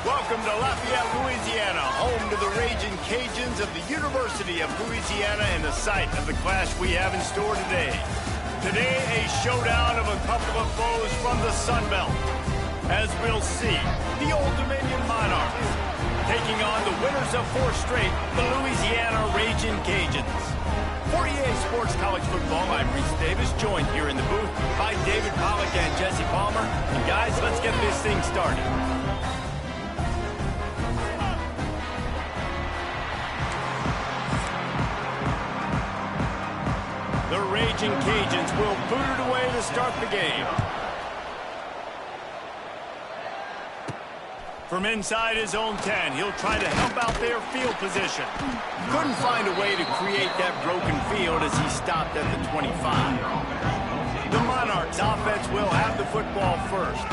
Welcome to Lafayette, Louisiana, home to the Raging Cajuns of the University of Louisiana and the site of the clash we have in store today. Today, a showdown of a couple of foes from the Sun Belt. As we'll see, the Old Dominion Monarchs taking on the winners of 4 straight, the Louisiana Raging Cajuns. For EA Sports College Football, I'm Reese Davis, joined here in the booth by David Pollack and Jesse Palmer. And guys, let's get this thing started. The Raging Cajuns will boot it away to start the game. From inside his own 10, he'll try to help out their field position. Couldn't find a way to create that broken field as he stopped at the 25. The Monarchs offense will have the football first.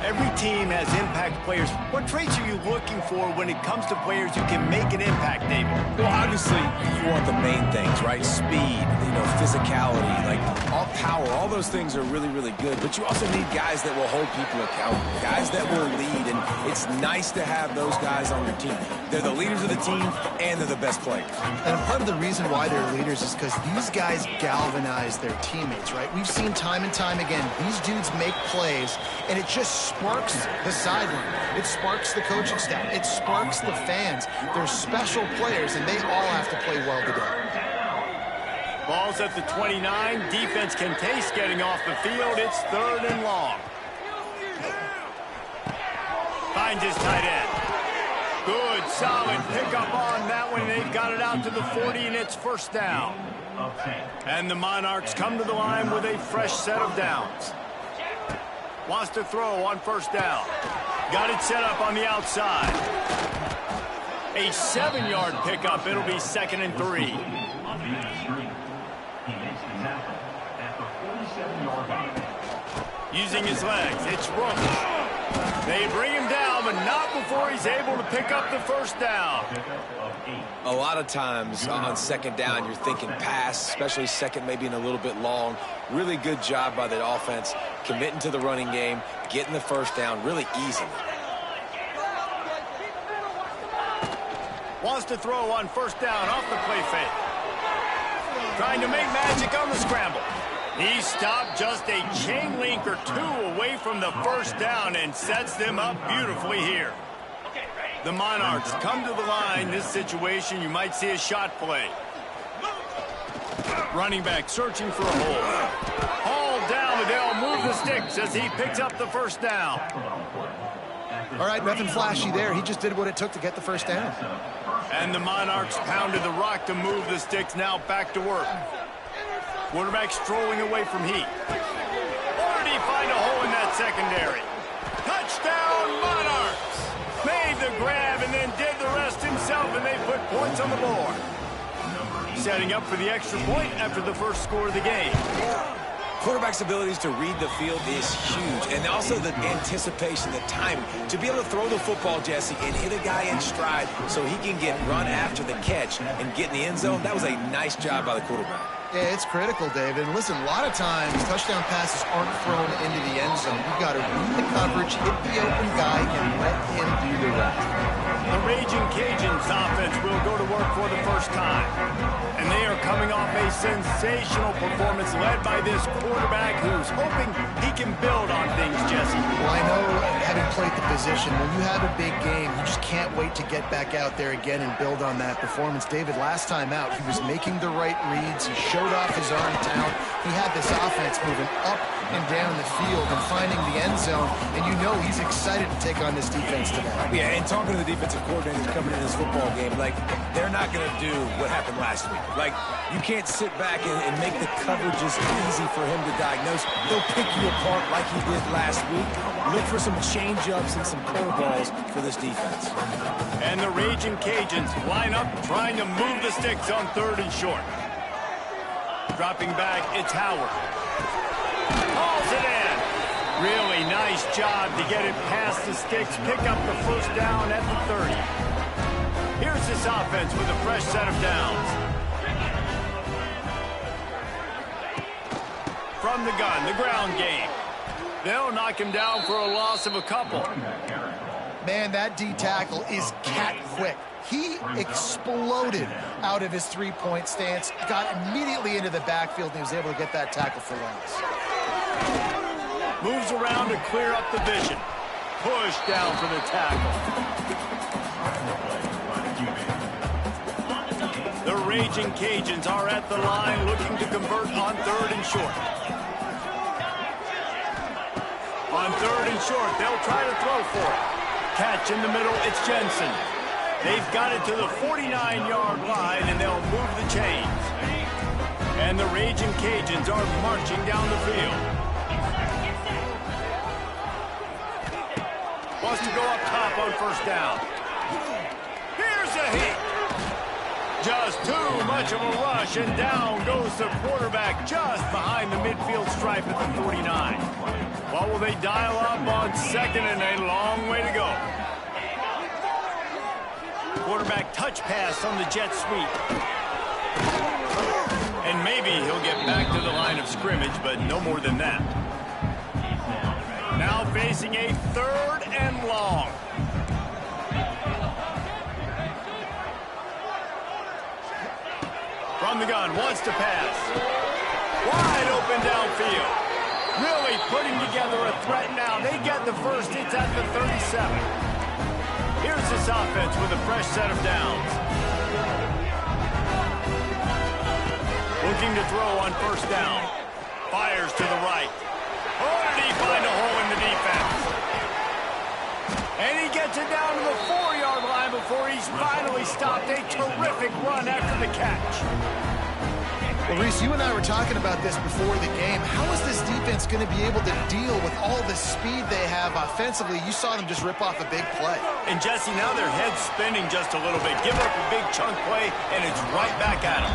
Every team has impact players. What traits are you looking for when it comes to players who can make an impact, David? Well, obviously, you want the main things, right? Speed, physicality, like all power. All those things are really, really good. But you also need guys that will hold people accountable, guys that will lead. And it's nice to have those guys on your team. They're the leaders of the team, and they're the best players. And part of the reason why they're leaders is because these guys galvanize their teammates, right? We've seen time and time again, these dudes make plays, and it just sparks the sideline. It sparks the coaching staff. It sparks the fans. They're special players, and they all have to play well today. Ball's at the 29. Defense can taste getting off the field. It's 3rd and long. Finds his tight end. Good, solid pickup on that one. They've got it out to the 40, and it's 1st down. And the Monarchs come to the line with a fresh set of downs. Wants to throw on 1st down. Got it set up on the outside. A 7-yard pickup. It'll be 2nd and 3. Using his legs, it's Roach. They bring him down, but not before he's able to pick up the 1st down. A lot of times on 2nd down, you're thinking pass, especially 2nd, maybe in a little bit long. Really good job by the offense, committing to the running game, getting the 1st down really easily. Wants to throw on 1st down off the play fake. Trying to make magic on the scramble. He stopped just a chain link or 2 away from the 1st down and sets them up beautifully here. The Monarchs come to the line. This situation, you might see a shot play. Running back searching for a hole. Hauled down, but they'll move the sticks as he picks up the 1st down. All right, nothing flashy there. He just did what it took to get the 1st down. And the Monarchs pounded the rock to move the sticks. Now back to work. Quarterback strolling away from heat. Or did he find a hole in that secondary? Touchdown, Monarchs! Made the grab and then did the rest himself, and they put points on the board. Setting up for the extra point after the 1st score of the game. Quarterback's abilities to read the field is huge, and also the anticipation, the timing. To be able to throw the football, Jesse, and hit a guy in stride so he can get run after the catch and get in the end zone, that was a nice job by the quarterback. Yeah, it's critical, David. And listen, a lot of times touchdown passes aren't thrown into the end zone. You've got to read the coverage, hit the open guy, and let him do the rest. The Raging Cajuns offense will go to work for the 1st time. And they are coming off a sensational performance led by this quarterback who's hoping he can build on things, Jesse. Well, I know, having played the position, when you have a big game, you just can't wait to get back out there again and build on that performance. David, last time out, he was making the right reads. He showed off his arm talent. He had this offense moving up and down the field and finding the end zone. And you know he's excited to take on this defense today. Yeah, and talking to the defensive coordinators coming in this football game, like, they're not going to do what happened last week. Like, you can't sit back and make the coverages easy for him to diagnose. They'll pick you apart like he did last week. Look for some change-ups and some curveballs for this defense. And the Raging Cajuns line up trying to move the sticks on 3rd and short. Dropping back, it's Howard. Hauls it in. Really nice job to get it past the sticks, pick up the 1st down at the 30. Here's this offense with a fresh set of downs. From the gun, the ground game. They'll knock him down for a loss of a couple. Man, that D tackle is cat quick. He exploded out of his three-point stance, got immediately into the backfield, and he was able to get that tackle for loss. Moves around to clear up the vision. Push down for the tackle. The Raging Cajuns are at the line looking to convert on 3rd and short. On 3rd and short, they'll try to throw for it. Catch in the middle, it's Jensen. They've got it to the 49-yard line, and they'll move the chains. And the Raging Cajuns are marching down the field. Wants to go up top on 1st down. Here's a hit. Just too much of a rush, and down goes the quarterback just behind the midfield stripe at the 49. What will they dial up on 2nd and a long way to go? Quarterback touch pass on the jet sweep. And maybe he'll get back to the line of scrimmage, but no more than that. Now facing a 3rd and long. From the gun, wants to pass. Wide open downfield. Really putting together a threat now. They get the first. It's at the 37. Here's this offense with a fresh set of downs. Looking to throw on 1st down. Fires to the right. Oh, did he find a hole in the defense? And he gets it down to the 4-yard line before he's finally stopped. A terrific run after the catch. Well, Reese, you and I were talking about this before the game. How is this defense going to be able to deal with all the speed they have offensively? You saw them just rip off a big play. And, Jesse, now their head's spinning just a little bit. Give up a big chunk play, and it's right back at them.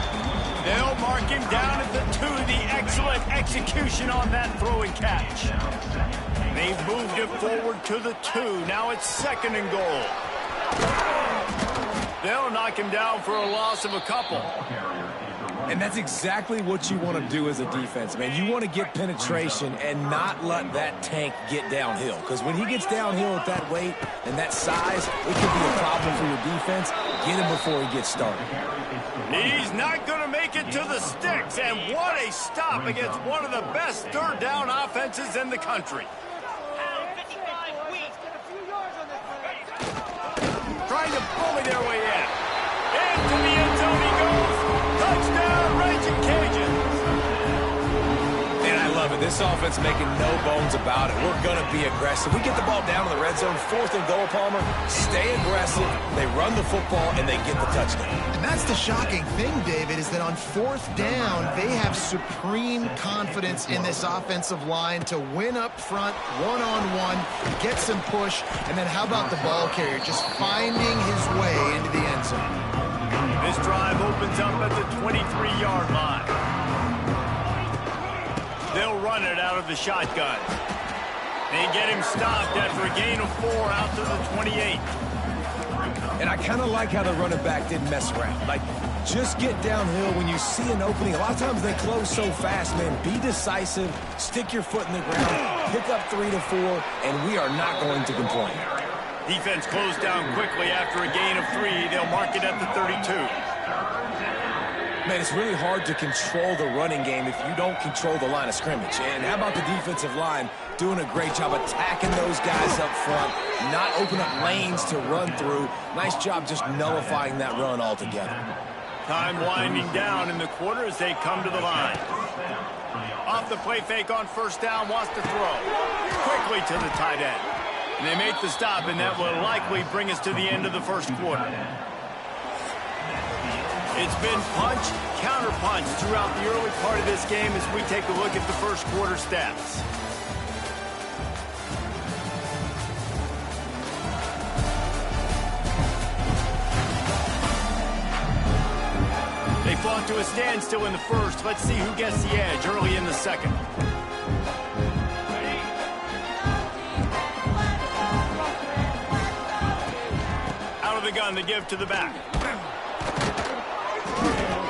They'll mark him down at the 2. The excellent execution on that throw and catch. They've moved it forward to the 2. Now it's 2nd and goal. They'll knock him down for a loss of a couple. And that's exactly what you want to do as a defense, man. You want to get penetration and not let that tank get downhill. Because when he gets downhill at that weight and that size, it could be a problem for your defense. Get him before he gets started. He's not going to make it to the sticks. And what a stop against one of the best 3rd down offenses in the country. Trying to bully their way in. Into the end zone he goes. Touchdown, Raging Cajuns. And I love it. This offense making no bones about it. We're going to be aggressive. We get the ball down in the red zone, 4th and goal, Palmer. Stay aggressive. They run the football, and they get the touchdown. And that's the shocking thing, David, is that on 4th down, they have supreme confidence in this offensive line to win up front, one-on-one, get some push, and then how about the ball carrier just finding his way into the end zone? This drive opens up at the 23-yard line. They'll run it out of the shotgun. They get him stopped after a gain of 4 out to the 28. And I kind of like how the running back didn't mess around. Like, just get downhill when you see an opening. A lot of times they close so fast, man. Be decisive, stick your foot in the ground, pick up 3 to 4, and we are not going to complain. Defense closed down quickly after a gain of 3. They'll mark it at the 32. Man, it's really hard to control the running game if you don't control the line of scrimmage. And how about the defensive line doing a great job attacking those guys up front, not open up lanes to run through. Nice job just nullifying that run altogether. Time winding down in the quarter as they come to the line. Off the play fake on 1st down, wants to throw. Quickly to the tight end. And they make the stop, and that will likely bring us to the end of the 1st quarter. It's been punch, counter-punch throughout the early part of this game as we take a look at the 1st quarter stats. They fought to a standstill in the 1st. Let's see who gets the edge early in the 2nd. The gun to give to the back.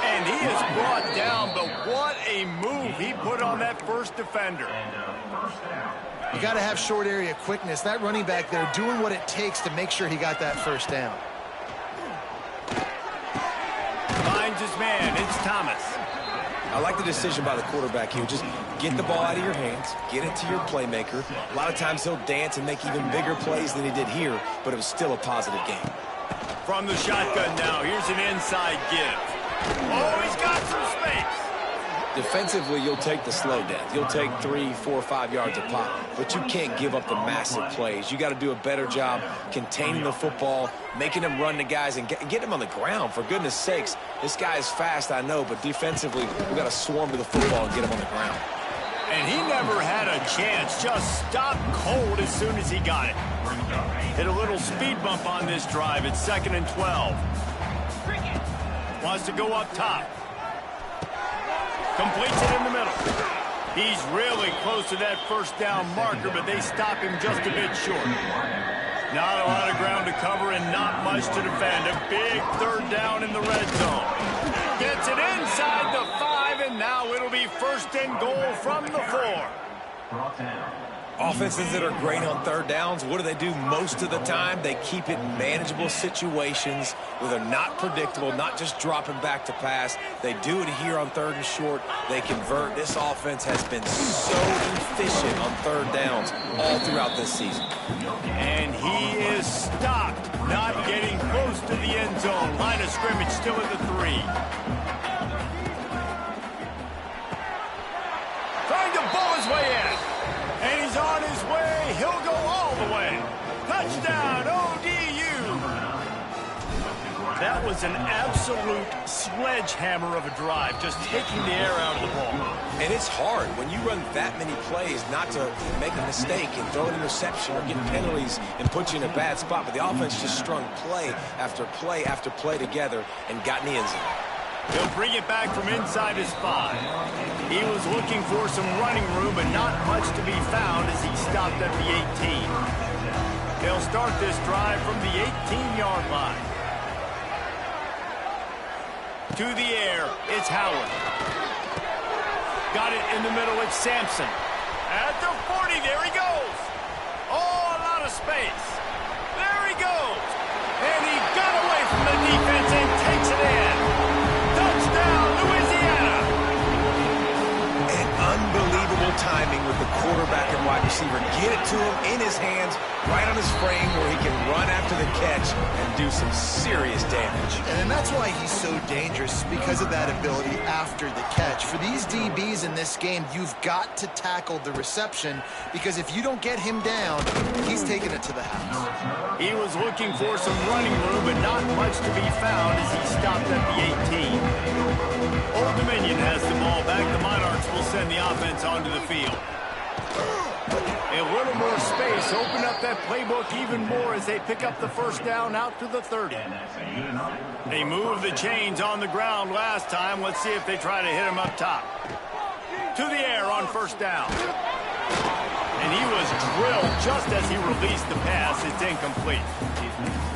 And he is brought down, but what a move he put on that 1st defender. You got to have short area quickness. That running back there doing what it takes to make sure he got that first down. Finds his man. It's Thomas. I like the decision by the quarterback here. Just get the ball out of your hands, get it to your playmaker. A lot of times he'll dance and make even bigger plays than he did here, but it was still a positive game. From the shotgun now, here's an inside give. Oh, he's got some space. Defensively, you'll take the slow death. You'll take 3, 4, 5 yards a pop, but you can't give up the massive plays. You got to do a better job containing the football, making them run the guys, and get them on the ground. For goodness sakes, this guy is fast, I know, but defensively, we got to swarm to the football and get him on the ground. And he never had a chance. Just stopped cold as soon as he got it. Hit a little speed bump on this drive. It's 2nd and 12. Wants to go up top. Completes it in the middle. He's really close to that first down marker, but they stop him just a bit short. Not a lot of ground to cover and not much to defend. A big 3rd down in the red zone. Gets it inside the 5, and now it'll be 1st and goal from the 4. Offenses that are great on 3rd downs, what do? Most of the time, they keep it in manageable situations where they're not predictable, not just dropping back to pass. They do it here on 3rd and short. They convert. This offense has been so efficient on 3rd downs all throughout this season. And he is stopped, not getting close to the end zone. Line of scrimmage still at the 3. Trying to bowl his way in. And he's on his way. He'll go all the way. Touchdown, ODU. That was an absolute sledgehammer of a drive, just taking the air out of the ball. And it's hard when you run that many plays not to make a mistake and throw an interception or get penalties and put you in a bad spot. But the offense just strung play after play after play together and got in the end zone. He'll bring it back from inside his 5. He was looking for some running room, but not much to be found as he stopped at the 18. They'll start this drive from the 18-yard line. To the air, it's Howard. Got it in the middle, it's Sampson. At the 40, there he goes. Oh, a lot of space. There he goes. And he got away from the defense and takes it in. Touchdown, Louisiana! And unbelievable timing with the quarterback and wide receiver. Get it to him in his hands, right on his frame where he can run after the catch and do some serious damage. And that's why he's so dangerous, because of that ability after the catch. For these DBs in this game, you've got to tackle the reception, because if you don't get him down, he's taking it to the house. He was looking for some running room, but not much to be found as he stopped at the 18. Old Dominion has the ball back. The Monarchs will send the offense onto the field. A little more space. Open up that playbook even more as they pick up the first down out to the 30. They moved the chains on the ground last time. Let's see if they try to hit him up top. To the air on first down. And he was drilled just as he released the pass. It's incomplete.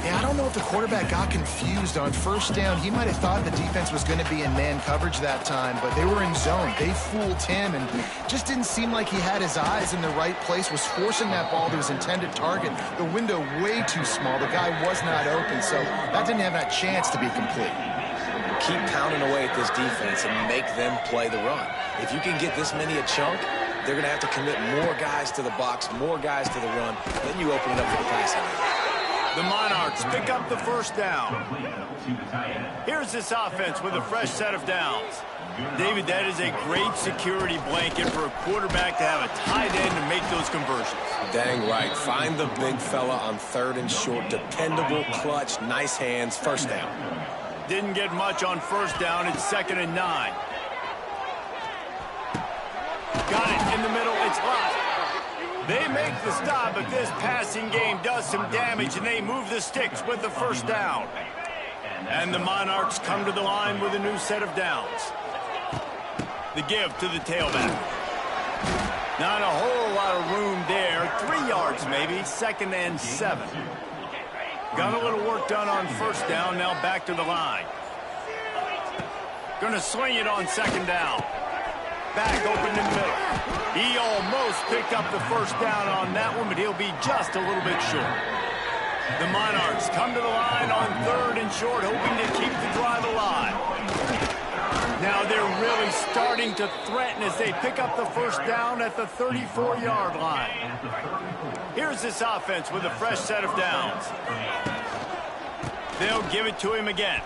Yeah, I don't know if the quarterback got confused on first down. He might have thought the defense was going to be in man coverage that time, but they were in zone. They fooled him and just didn't seem like he had his eyes in the right place, was forcing that ball to his intended target. The window way too small. The guy was not open, so that didn't have that chance to be complete. Keep pounding away at this defense and make them play the run. If you can get this many a chunk, they're going to have to commit more guys to the box, more guys to the run. Then you open it up for the passing. The Monarchs pick up the first down. Here's this offense with a fresh set of downs. David, that is a great security blanket for a quarterback to have a tight end to make those conversions. Dang right. Find the big fella on 3rd and short. Dependable, clutch, nice hands, first down. Didn't get much on first down. It's 2nd and 9. Got it in the middle. It's locked. They make the stop, but this passing game does some damage, and they move the sticks with the first down. And the Monarchs come to the line with a new set of downs. The give to the tailback. Not a whole lot of room there. 3 yards maybe. 2nd and 7. Got a little work done on first down. Now back to the line. Going to swing it on 2nd down. Back open in the middle. He almost picked up the first down on that one, but he'll be just a little bit short. The Monarchs come to the line on 3rd and short, hoping to keep the drive alive. Now they're really starting to threaten as they pick up the first down at the 34-yard line. Here's this offense with a fresh set of downs. They'll give it to him again.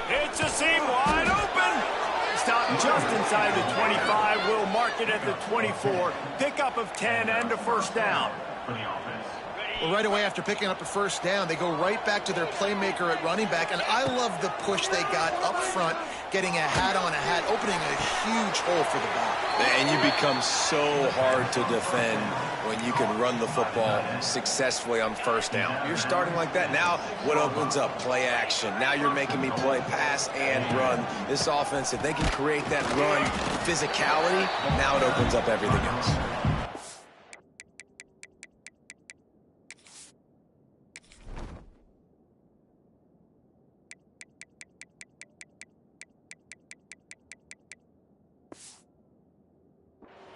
It's a seam wide open. Stop just inside the 25. We'll mark it at the 24. Pickup of 10 and a first down. Well, right away after picking up a first down, they go right back to their playmaker at running back, and I love the push they got up front, getting a hat on a hat, opening a huge hole for the back. And you become so hard to defend when you can run the football successfully on first down. You're starting like that. Now what opens up? Play action. Now you're making me play pass and run. This offense, if they can create that run physicality, now it opens up everything else.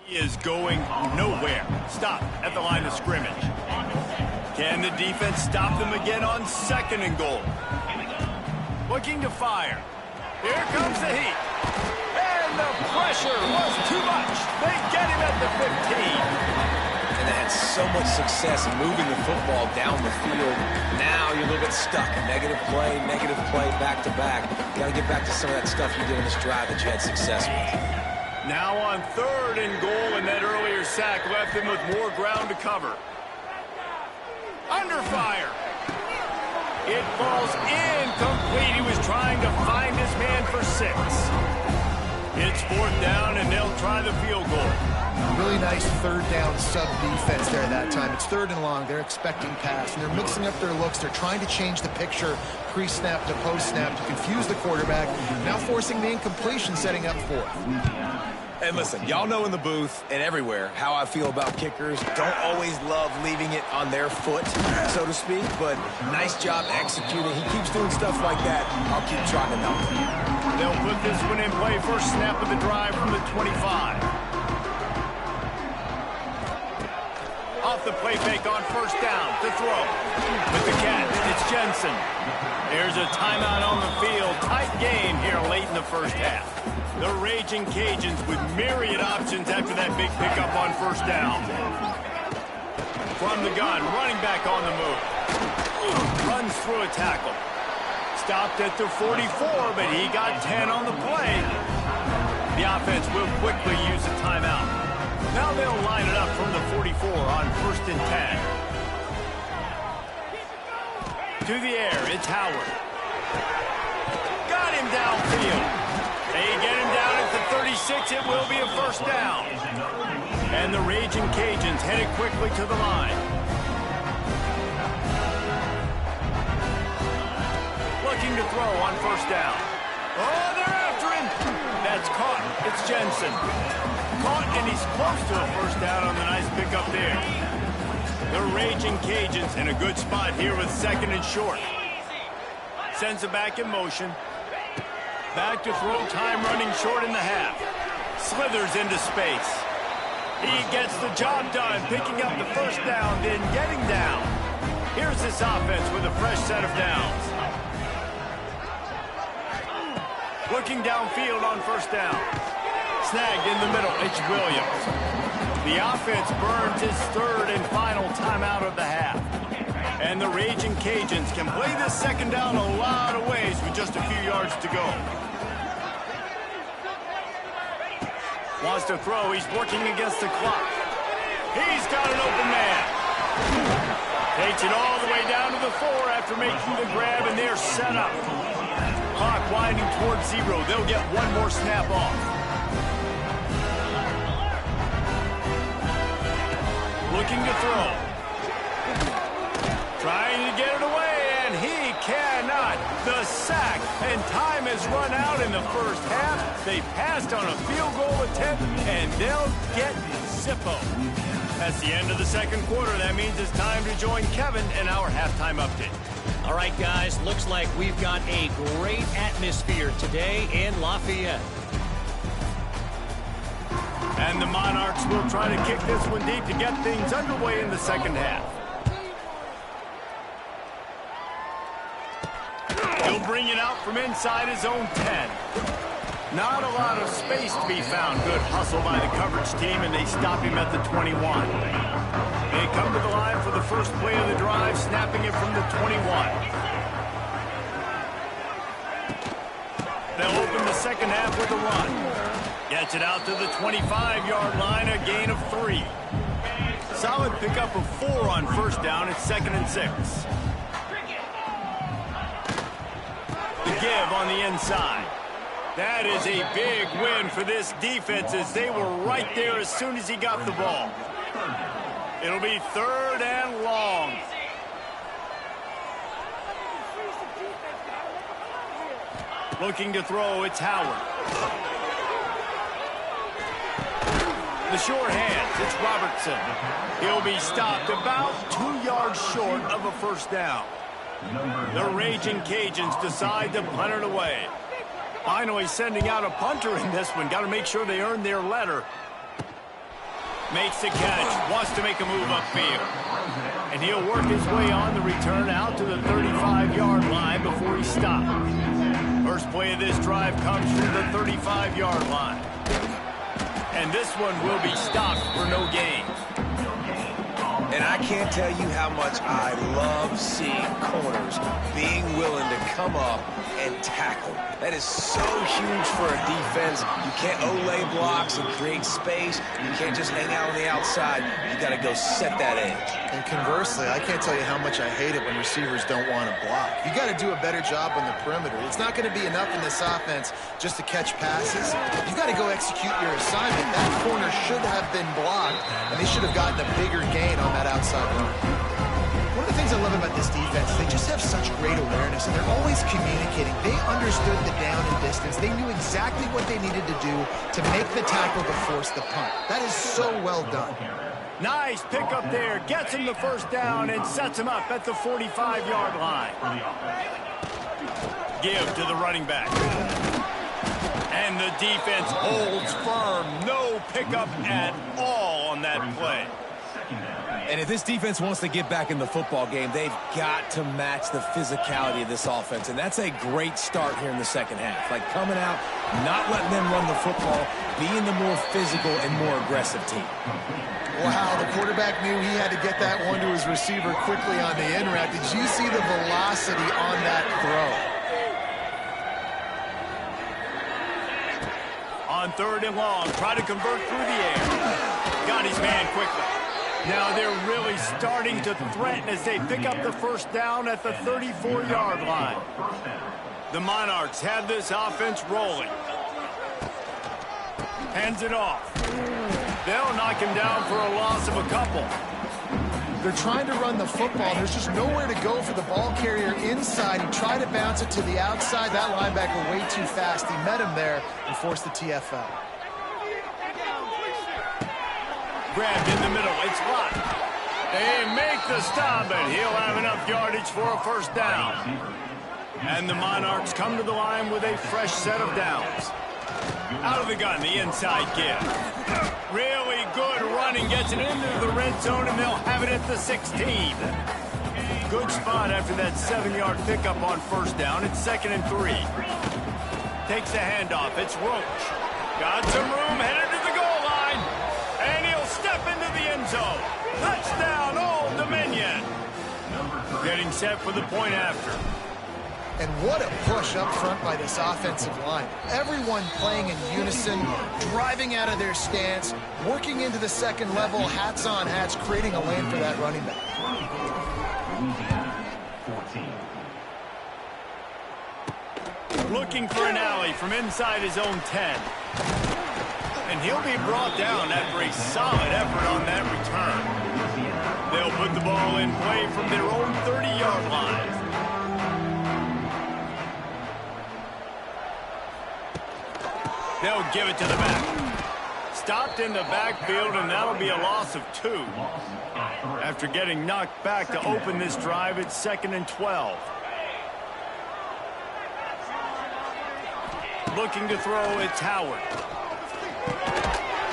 He is going nowhere. Stop at the line of scrimmage. Can the defense stop them again on 2nd and goal? Looking to fire. Here comes the heat. And the pressure was too much. They get him at the 15. And they had so much success moving the football down the field. Now you're a little bit stuck. Negative play, back to back. Got to get back to some of that stuff you did on this drive that you had success with. Now on 3rd and goal, and that earlier sack left him with more ground to cover. Under fire. It falls incomplete. He was trying to find his man for 6. It's 4th down, and they'll try the field goal. Really nice 3rd down sub-defense there that time. It's 3rd and long. They're expecting pass, and they're mixing up their looks. They're trying to change the picture pre-snap to post-snap to confuse the quarterback, now forcing the incompletion, setting up 4th. And listen, y'all know in the booth and everywhere how I feel about kickers. Don't always love leaving it on their foot, so to speak, but nice job executing. He keeps doing stuff like that. I'll keep trying to help him. They'll put this one in play. First snap of the drive from the 25. Off the play fake on first down to throw. With the catch, it's Jensen. There's a timeout on the field. Tight game here late in the first half. The Raging Cajuns with myriad options after that big pickup on first down. From the gun, running back on the move. Runs through a tackle. Stopped at the 44, but he got 10 on the play. The offense will quickly use a timeout. Now they'll line it up from the 44 on 1st and 10. To the air, it's Howard. Got him downfield. They get him down at the 36. It will be a first down. And the Raging Cajuns headed quickly to the line. Looking to throw on first down. Oh, they're after him. That's caught. It's Jensen. Caught, and he's close to a first down on the nice pickup there. The Raging Cajuns in a good spot here with 2nd and short. Sends it back in motion. Back to throw, time running short in the half. Slithers into space. He gets the job done, picking up the first down, then getting down. Here's this offense with a fresh set of downs. Looking downfield on first down. Snagged in the middle, it's Williams. The offense burns his 3rd and final timeout of the half. And the Raging Cajuns can play this 2nd down a lot of ways with just a few yards to go. Wants to throw. He's working against the clock. He's got an open man. Takes it all the way down to the 4 after making the grab, and they're set up. Clock winding towards 0. They'll get one more snap off. Looking to throw. Trying to get it away, and he cannot. The sack, and time has run out in the first half. They passed on a field goal attempt, and they'll get Zippo. That's the end of the 2nd quarter. That means it's time to join Kevin in our halftime update. All right, guys, looks like we've got a great atmosphere today in Lafayette. And the Monarchs will try to kick this one deep to get things underway in the second half. He'll bring it out from inside his own 10. Not a lot of space to be found. Good hustle by the coverage team, and they stop him at the 21. They come to the line for the first play of the drive, snapping it from the 21. They'll open the second half with a run. Gets it out to the 25-yard line, a gain of 3. Solid pickup of 4 on first down. It's 2nd and 6. The give on the inside. That is a big win for this defense as they were right there as soon as he got the ball. It'll be 3rd and long. Looking to throw, it's Howard. The short hands, it's Robertson. He'll be stopped about 2 yards short of a first down. The Raging Cajuns decide to punt it away. Finally sending out a punter in this one. Got to make sure they earn their letter. Makes the catch. Wants to make a move upfield. And he'll work his way on the return out to the 35-yard line before he stops. First play of this drive comes from the 35-yard line. And this one will be stopped for no gain. And I can't tell you how much I love seeing corners being willing to come up and tackle. That is so huge for a defense. You can't Olay blocks and create space. You can't just hang out on the outside. You got to go set that edge. And conversely, I can't tell you how much I hate it when receivers don't want to block. You got to do a better job on the perimeter. It's not going to be enough in this offense just to catch passes. You got to go execute your assignment. That corner should have been blocked, and they should have gotten a bigger gain on that outside run. One of the things I love about this defense is they just have such great awareness, and they're always communicating. They understood the down and distance. They knew exactly what they needed to do to make the tackle to force the punt. That is so well done. Nice pickup there. Gets him the first down and sets him up at the 45-yard line. Give to the running back. And the defense holds firm. No pickup at all on that play. And if this defense wants to get back in the football game, they've got to match the physicality of this offense. And that's a great start here in the second half. Like coming out, not letting them run the football, being the more physical and more aggressive team. Wow, the quarterback knew he had to get that one to his receiver quickly on the in route. Did you see the velocity on that throw? On 3rd and long, try to convert through the air. Got his man quickly. Now they're really starting to threaten as they pick up the first down at the 34-yard line. The Monarchs have this offense rolling. Hands it off. They'll knock him down for a loss of a couple. They're trying to run the football. There's just nowhere to go for the ball carrier inside. He tried to bounce it to the outside. That linebacker way too fast. He met him there and forced the TFL. Grabbed in the middle. It's locked. They make the stop, and he'll have enough yardage for a first down. And the Monarchs come to the line with a fresh set of downs. Out of the gun, the inside give. Really good running, gets it into the red zone, and they'll have it at the 16. Good spot after that 7-yard pickup on first down. It's 2nd and 3. Takes the handoff. It's Roach. Got some room, headed to the goal line. And he'll step into the end zone. Touchdown, Old Dominion. Getting set for the point after. And what a push up front by this offensive line. Everyone playing in unison, driving out of their stance, working into the second level, hats on hats, creating a lane for that running back. Looking for an alley from inside his own 10. And he'll be brought down after a solid effort on that return. They'll put the ball in play from their own 30-yard line. They'll give it to the back. Stopped in the backfield, and that'll be a loss of 2. After getting knocked back to open this drive, it's 2nd and 12. Looking to throw, it's Howard.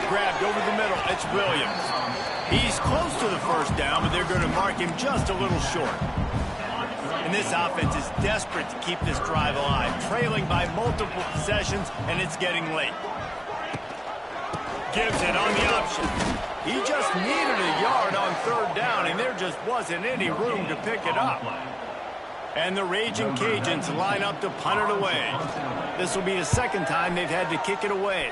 grabbed over the middle. It's Williams. He's close to the first down, but they're going to mark him just a little short. And this offense is desperate to keep this drive alive, trailing by multiple possessions, and it's getting late. Gives it on the option. He just needed a yard on third down, and there just wasn't any room to pick it up. And the Raging Cajuns line up to punt it away. This will be the second time they've had to kick it away.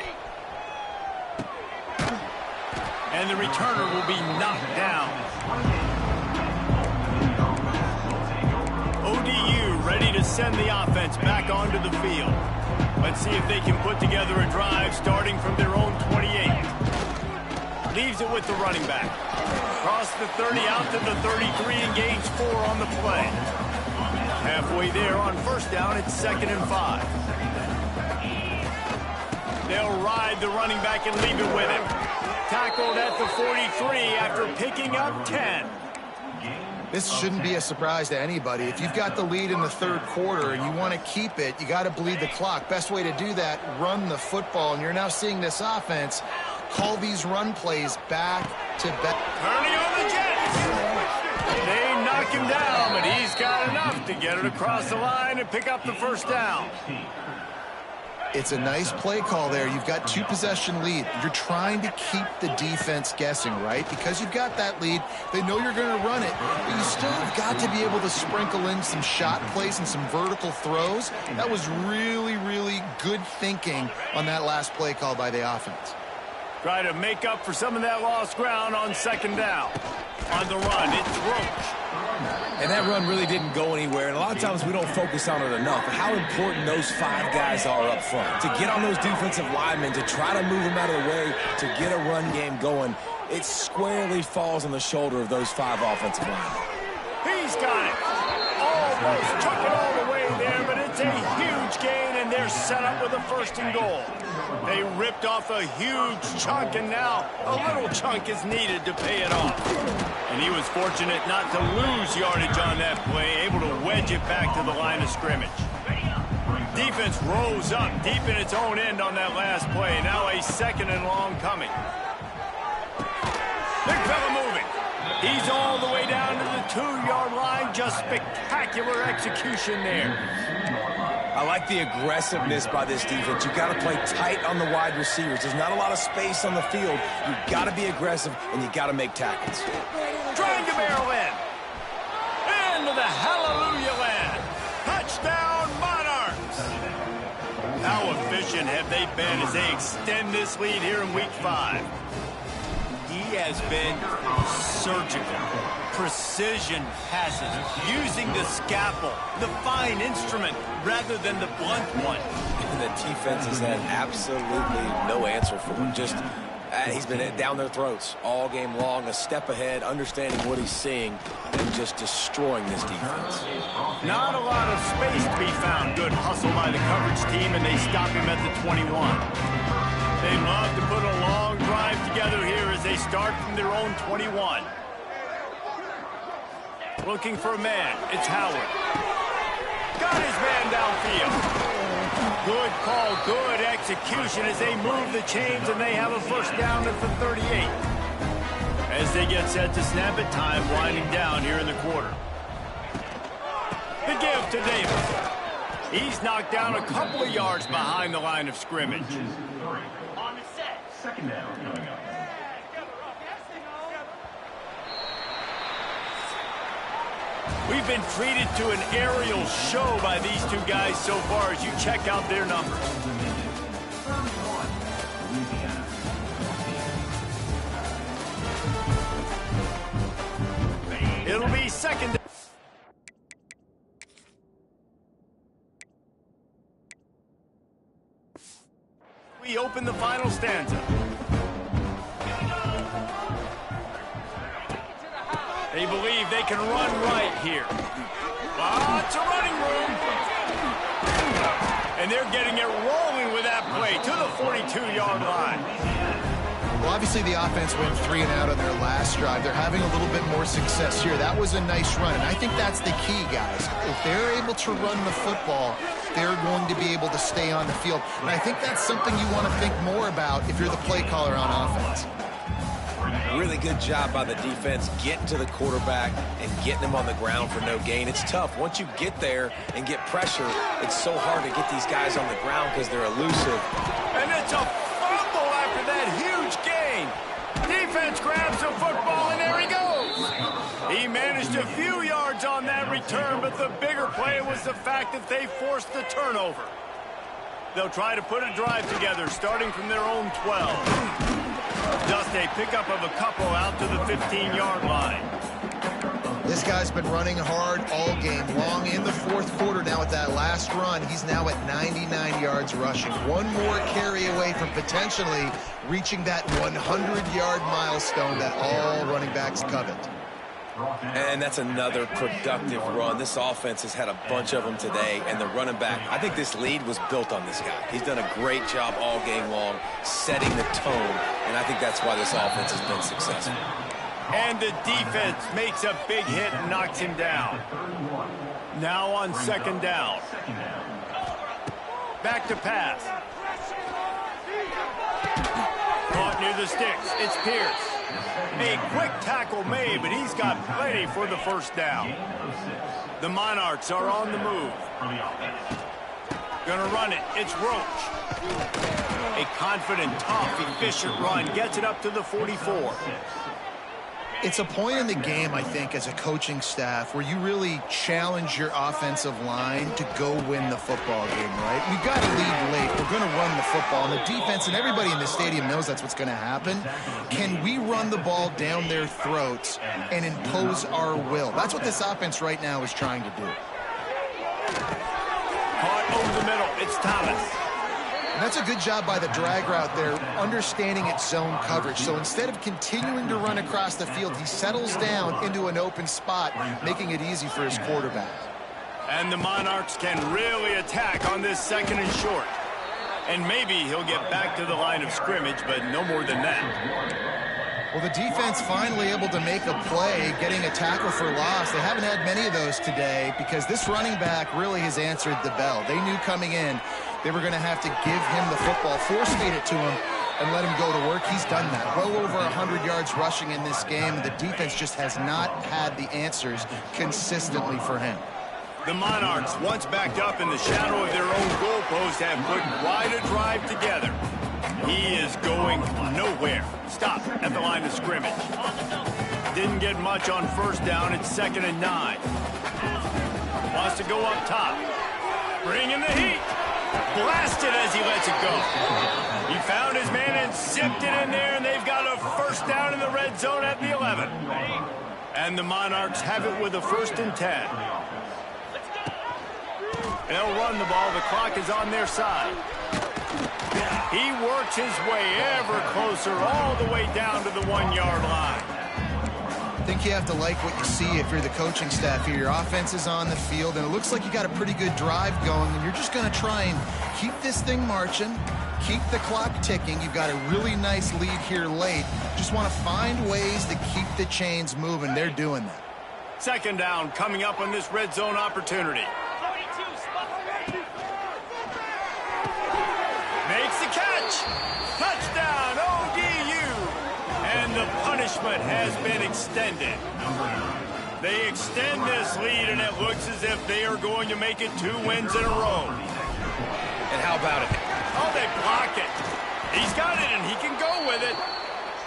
And the returner will be knocked down. ODU ready to send the offense back onto the field. Let's see if they can put together a drive starting from their own 28. Leaves it with the running back. Across the 30 out to the 33 and gains 4 on the play. Halfway there on first down, it's 2nd and 5. They'll ride the running back and leave it with him. Tackled at the 43 after picking up 10. This shouldn't be a surprise to anybody. If you've got the lead in the third quarter and you want to keep it, you got to bleed the clock. Best way to do that, run the football. And you're now seeing this offense call these run plays back to back. Turning on the Jets. They knock him down, but he's got enough to get it across the line and pick up the first down. It's a nice play call there. You've got 2-possession lead. You're trying to keep the defense guessing, right? Because you've got that lead. They know you're going to run it, but you still have got to be able to sprinkle in some shot plays and some vertical throws. That was really, really good thinking on that last play call by the offense. Try to make up for some of that lost ground on second down. On the run, it's Roach. And that run really didn't go anywhere, and a lot of times we don't focus on it enough. How important those 5 guys are up front. To get on those defensive linemen, to try to move them out of the way, to get a run game going, it squarely falls on the shoulder of those 5 offensive linemen. He's got it. Almost took it all the way there, but it's a huge gain, and they're set up with a 1st and goal. They ripped off a huge chunk, and now a little chunk is needed to pay it off. And he was fortunate not to lose yardage on that play, able to wedge it back to the line of scrimmage. Defense rose up deep in its own end on that last play. Now a 2nd and long coming. Big fella moving. He's all the way down to the 2-yard line. Just spectacular execution there. I like the aggressiveness by this defense. You've got to play tight on the wide receivers. There's not a lot of space on the field. You've got to be aggressive, and you've got to make tackles. Trying to barrel in. Into the hallelujah land. Touchdown, Monarchs. How efficient have they been as they extend this lead here in Week 5? He has been surgical. Precision passes, using the scalpel, the fine instrument, rather than the blunt one. And the defense has had absolutely no answer for him. Just, he's been down their throats all game long, a step ahead, understanding what he's seeing, and just destroying this defense. Not a lot of space to be found. Good hustle by the coverage team, and they stop him at the 21. They love to put a long drive together here as they start from their own 21. Looking for a man. It's Howard. Got his man downfield. Good call, good execution as they move the chains, and they have a 1st down at the 38. As they get set to snap it, time winding down here in the quarter. The give to Davis. He's knocked down a couple of yards behind the line of scrimmage. On the set. 2nd down coming up. We've been treated to an aerial show by these 2 guys so far as you check out their numbers. It'll be 2nd. We open the final stanza. They believe they can run right here. Lots of running room. And they're getting it rolling with that play to the 42-yard line. Well, obviously the offense went 3 and out on their last drive. They're having a little bit more success here. That was a nice run, and I think that's the key, guys. If they're able to run the football, they're going to be able to stay on the field. And I think that's something you want to think more about if you're the play caller on offense. Really good job by the defense getting to the quarterback and getting him on the ground for no gain. It's tough. Once you get there and get pressure, it's so hard to get these guys on the ground because they're elusive. And it's a fumble after that huge gain. Defense grabs the football, and there he goes. He managed a few yards on that return, but the bigger play was the fact that they forced the turnover. They'll try to put a drive together, starting from their own 12. Just a pickup of a couple out to the 15-yard line. This guy's been running hard all game long. In the fourth quarter now with that last run, he's now at 99 yards rushing. One more carry away from potentially reaching that 100-yard milestone that all running backs covet. And that's another productive run. This offense has had a bunch of them today, and the running back, I think this lead was built on this guy. He's done a great job all game long setting the tone, and I think that's why this offense has been successful. And the defense makes a big hit and knocks him down. Now on second down. Back to pass. Caught near the sticks. It's Pierce. A quick tackle made, but he's got plenty for the first down. The Monarchs are on the move. Gonna run it. It's Roach. A confident, tough, efficient run gets it up to the 44. It's a point in the game, I think, as a coaching staff where you really challenge your offensive line to go win the football game, right? We've got to lead late. We're going to run the football. And the defense and everybody in the stadium knows that's what's going to happen. Can we run the ball down their throats and impose our will? That's what this offense right now is trying to do. Caught over the middle. It's Thomas. And that's a good job by the drag route there, understanding its zone coverage. So instead of continuing to run across the field, he settles down into an open spot, making it easy for his quarterback. And the Monarchs can really attack on this second and short. And maybe he'll get back to the line of scrimmage, but no more than that. Well, the defense finally able to make a play, getting a tackle for loss. They haven't had many of those today because this running back really has answered the bell. They knew coming in they were going to have to give him the football, force-feed it to him, and let him go to work. He's done that. Well over 100 yards rushing in this game. The defense just has not had the answers consistently for him. The Monarchs, once backed up in the shadow of their own goalpost, have put quite a drive together. He is going nowhere. Stop at the line of scrimmage. Didn't get much on first down. It's 2nd and 9. Wants to go up top. Bring in the heat. Blasted as he lets it go. He found his man and zipped it in there, and they've got a first down in the red zone at the 11. And the Monarchs have it with a 1st and 10. They'll run the ball. The clock is on their side. He works his way ever closer all the way down to the 1-yard line. I think you have to like what you see if you're the coaching staff here. Your offense is on the field, and it looks like you got a pretty good drive going, and you're just going to try and keep this thing marching, keep the clock ticking. You've got a really nice lead here late. Just want to find ways to keep the chains moving. They're doing that. 2nd down coming up on this red zone opportunity. Makes the catch. Touchdown, ODU. And the punishment has been extended. They extend this lead, and it looks as if they are going to make it 2 wins in a row. And how about it? Oh, they block it. He's got it, and he can go with it.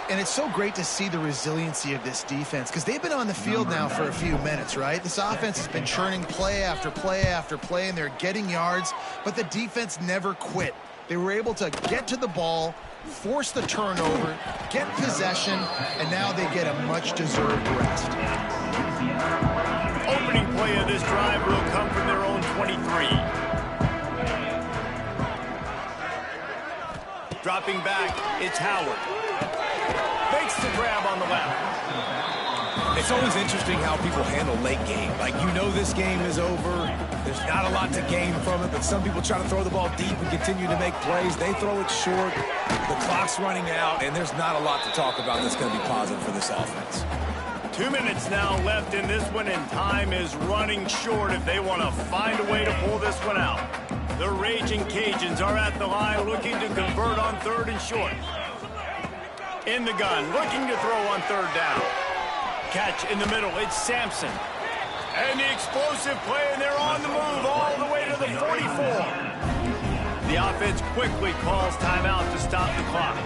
And it's so great to see the resiliency of this defense because they've been on the field now for a few minutes, right? This offense has been churning play after play after play, and they're getting yards, but the defense never quit. They were able to get to the ball, force the turnover, get possession, and now they get a much-deserved rest. Opening play of this drive will come from their own 23. Dropping back, it's Howard. Makes the grab on the left. It's always interesting how people handle late game. Like, you know this game is over. There's not a lot to gain from it, but some people try to throw the ball deep and continue to make plays. They throw it short. The clock's running out, and there's not a lot to talk about that's going to be positive for this offense. 2 minutes now left in this one, and time is running short if they want to find a way to pull this one out. The Raging Cajuns are at the line looking to convert on 3rd and short. In the gun, looking to throw on 3rd down. Catch in the middle, it's Sampson. And the explosive play, and they're on the move all the way to the 44. The offense quickly calls timeout to stop the clock.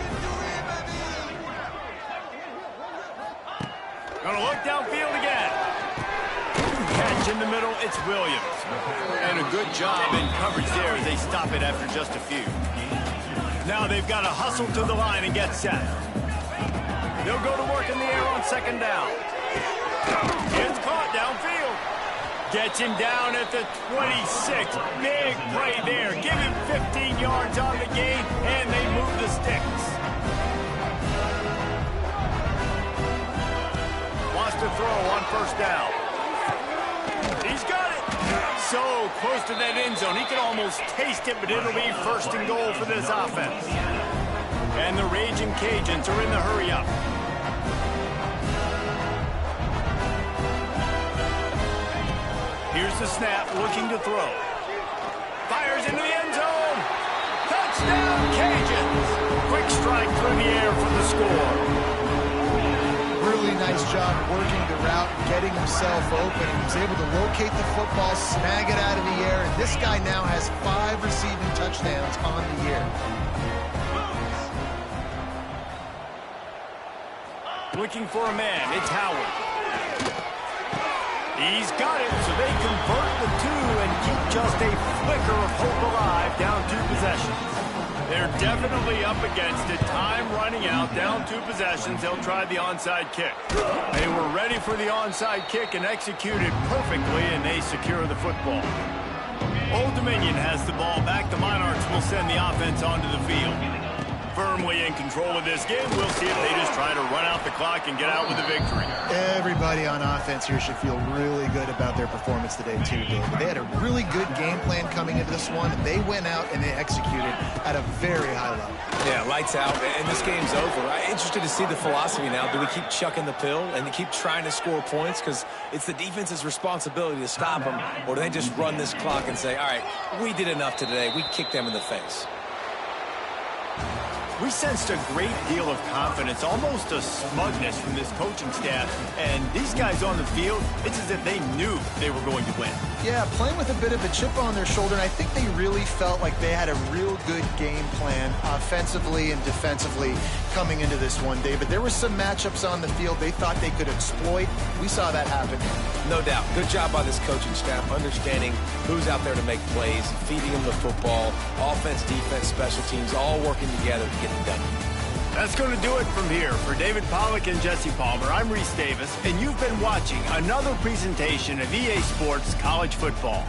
Gonna look downfield again. Catch in the middle, it's Williams. And a good job in coverage there as they stop it after just a few. Now they've got to hustle to the line and get set. They'll go to work in the air on 2nd down. It's caught downfield. Gets him down at the 26. Big play there. Give him 15 yards on the gain, and they move the sticks. Wants to throw on 1st down. He's got it. So close to that end zone. He can almost taste it, but it'll be 1st and goal for this offense. And the Raging Cajuns are in the hurry up. Here's the snap, looking to throw. Fires into the end zone. Touchdown, Cajuns. Quick strike through the air for the score. Really nice job working the route, getting himself open. He was able to locate the football, snag it out of the air, and this guy now has 5 receiving touchdowns on the year. Looking for a man, it's Howard. He's got it, so they convert the 2 and keep just a flicker of hope alive, down 2 possessions. They're definitely up against it. Time running out, down 2 possessions. They'll try the onside kick. They were ready for the onside kick and executed perfectly, and they secure the football. Old Dominion has the ball back. The Monarchs will send the offense onto the field. Firmly in control of this game. We'll see if they just try to run out the clock and get out with a victory. Everybody on offense here should feel really good about their performance today, too, David. They had a really good game plan coming into this one, and they went out and they executed at a very high level. Yeah, lights out, and this game's over. I'm interested to see the philosophy now. Do we keep chucking the pill and keep trying to score points? Because it's the defense's responsibility to stop them, or do they just run this clock and say, all right, we did enough today. We kicked them in the face. We sensed a great deal of confidence, almost a smugness from this coaching staff. And these guys on the field, it's as if they knew they were going to win. Yeah, playing with a bit of a chip on their shoulder, and I think they really felt like they had a real good game plan offensively and defensively coming into this one, David. There were some matchups on the field they thought they could exploit. We saw that happen. No doubt. Good job by this coaching staff, understanding who's out there to make plays, feeding them the football, offense, defense, special teams, all working together to get it done. That's going to do it from here. For David Pollack and Jesse Palmer, I'm Reese Davis, and you've been watching another presentation of EA Sports College Football.